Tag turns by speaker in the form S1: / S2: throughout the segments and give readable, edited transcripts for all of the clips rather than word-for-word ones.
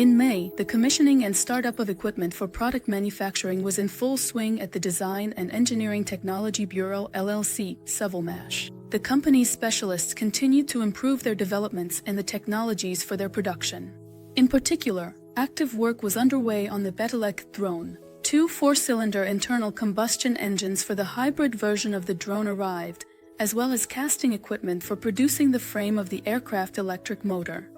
S1: In May, the commissioning and startup of equipment for product manufacturing was in full swing at the Design and Engineering Technology Bureau LLC, Sovelmash. The company's specialists continued to improve their developments and the technologies for their production. In particular, active work was underway on the Betelek drone. 2 4-cylinder internal combustion engines for the hybrid version of the drone arrived, as well as casting equipment for producing the frame of the aircraft electric motor.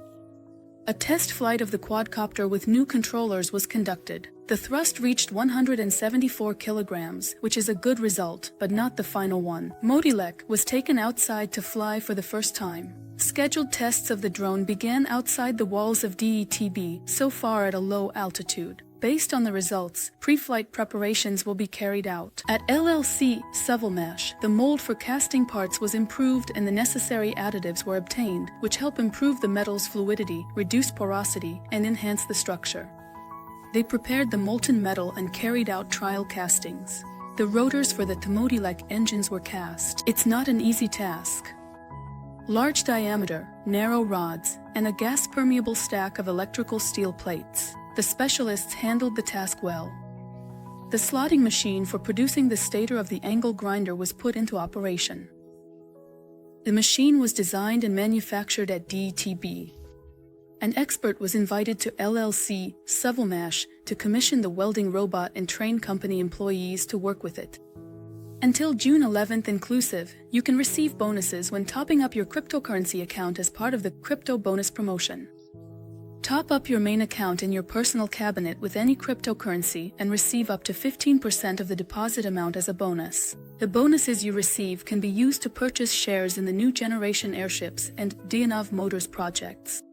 S1: A test flight of the quadcopter with new controllers was conducted. The thrust reached 174 kilograms, which is a good result, but not the final one. Motilek was taken outside to fly for the first time. Scheduled tests of the drone began outside the walls of DETB, so far at a low altitude. Based on the results, pre-flight preparations will be carried out. At LLC Sovelmash, the mold for casting parts was improved and the necessary additives were obtained, which help improve the metal's fluidity, reduce porosity, and enhance the structure. They prepared the molten metal and carried out trial castings. The rotors for the Motilek engines were cast. It's not an easy task. Large diameter, narrow rods, and a gas-permeable stack of electrical steel plates. The specialists handled the task well. The slotting machine for producing the stator of the angle grinder was put into operation. The machine was designed and manufactured at DETB. An expert was invited to LLC Sovelmash to commission the welding robot and train company employees to work with it. Until June 11th inclusive, you can receive bonuses when topping up your cryptocurrency account as part of the crypto bonus promotion. Top up your main account in your personal cabinet with any cryptocurrency and receive up to 15% of the deposit amount as a bonus. The bonuses you receive can be used to purchase shares in the new generation airships and Duyunov Motors projects.